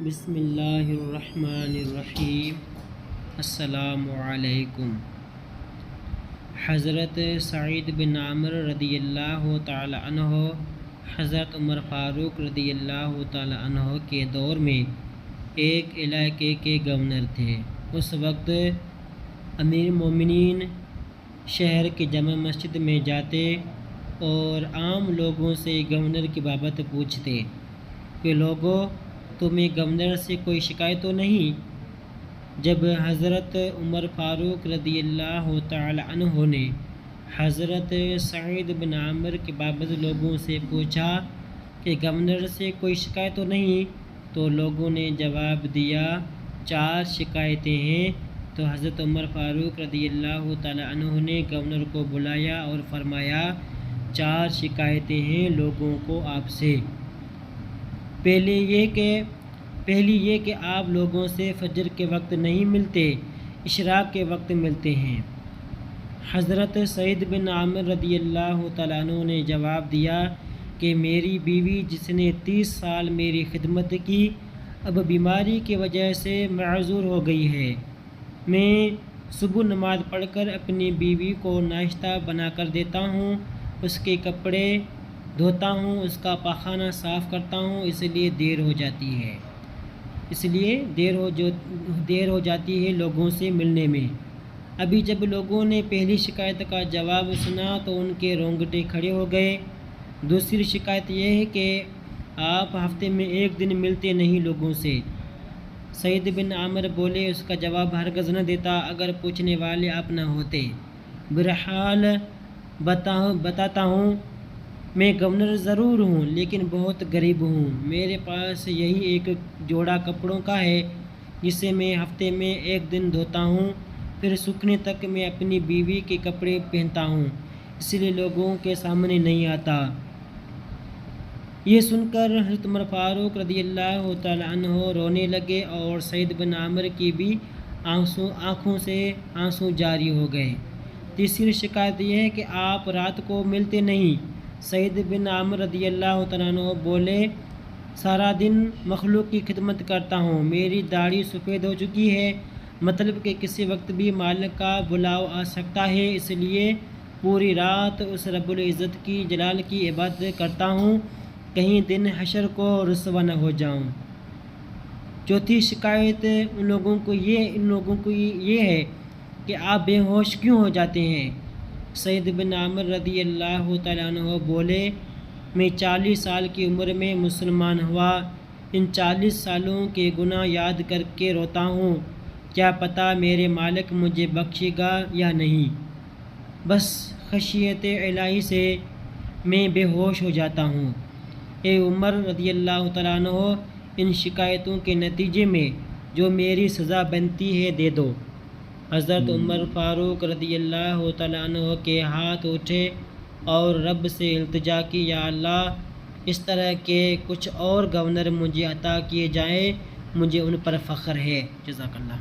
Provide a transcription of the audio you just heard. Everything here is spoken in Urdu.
بسم اللہ الرحمن الرحیم۔ السلام علیکم۔ حضرت سعید بن عمر رضی اللہ تعالی عنہ حضرت عمر فاروق رضی اللہ تعالی عنہ کے دور میں ایک علاقے کے گورنر تھے۔ اس وقت امیر مومنین شہر کی جامع مسجد میں جاتے اور عام لوگوں سے گورنر کی بابت پوچھتے کہ لوگوں، تمہیں گورنر سے کوئی شکایت تو نہیں؟ جب حضرت عمر فاروق رضی اللہ تعالی عنہ نے حضرت سعید بن عمر کے بابت لوگوں سے پوچھا کہ گورنر سے کوئی شکایت تو نہیں، تو لوگوں نے جواب دیا 4 شکایتیں ہیں۔ تو حضرت عمر فاروق رضی اللہ تعالی عنہ نے گورنر کو بلایا اور فرمایا 4 شکایتیں ہیں لوگوں کو آپ سے۔ پہلی یہ کہ آپ لوگوں سے فجر کے وقت نہیں ملتے، اشراق کے وقت ملتے ہیں۔ حضرت سعید بن عمر رضی اللہ تعالیٰ عنہ نے جواب دیا کہ میری بیوی جس نے 30 سال میری خدمت کی، اب بیماری کی وجہ سے معذور ہو گئی ہے۔ میں صبح نماز پڑھ کر اپنی بیوی کو ناشتہ بنا کر دیتا ہوں، اس کے کپڑے دھوتا ہوں، اس کا پاخانہ صاف کرتا ہوں، اس لیے دیر ہو جاتی ہے لوگوں سے ملنے میں۔ ابھی جب لوگوں نے پہلی شکایت کا جواب سنا تو ان کے رونگٹے کھڑے ہو گئے۔ دوسری شکایت یہ ہے کہ آپ ہفتے میں 1 دن ملتے نہیں لوگوں سے۔ سعید بن عمر بولے، اس کا جواب ہرگز نہ دیتا اگر پوچھنے والے آپ نہ ہوتے۔ بہرحال بتاتا ہوں، میں گورنر ضرور ہوں لیکن بہت غریب ہوں۔ میرے پاس یہی ایک جوڑا کپڑوں کا ہے جسے میں ہفتے میں 1 دن دھوتا ہوں، پھر سوکھنے تک میں اپنی بیوی کے کپڑے پہنتا ہوں، اس لیے لوگوں کے سامنے نہیں آتا۔ یہ سن کر حضرت عمر فاروق رضی اللہ تعالی عنہ رونے لگے اور سعید بن عمر کی بھی آنکھوں سے آنسو جاری ہو گئے۔ تیسری شکایت یہ ہے کہ آپ رات کو ملتے نہیں۔ سعید بن عمر رضی اللہ تعالیٰ عنہ بولے، سارا دن مخلوق کی خدمت کرتا ہوں، میری داڑھی سفید ہو چکی ہے، مطلب کہ کسی وقت بھی مالک کا بلاؤ آ سکتا ہے، اس لیے پوری رات اس رب العزت کی جلال کی عبادت کرتا ہوں، کہیں دن حشر کو رسوا نہ ہو جاؤں۔ چوتھی شکایت ان لوگوں کو یہ ہے کہ آپ بے ہوش کیوں ہو جاتے ہیں؟ سعید بن عمر رضی اللہ تعالیٰ عنہ بولے، میں 40 سال کی عمر میں مسلمان ہوا، ان 40 سالوں کے گناہ یاد کر کے روتا ہوں، کیا پتہ میرے مالک مجھے بخشے گا یا نہیں، بس خشیت الہی سے میں بے ہوش ہو جاتا ہوں۔ اے عمر رضی اللہ تعالیٰ عنہ، ان شکایتوں کے نتیجے میں جو میری سزا بنتی ہے دے دو۔ حضرت عمر فاروق رضی اللہ تعالیٰ عنہ کے ہاتھ اٹھے اور رب سے التجا کی، یا اللہ، اس طرح کے کچھ اور گورنر مجھے عطا کیے جائیں، مجھے ان پر فخر ہے۔ جزاک اللہ۔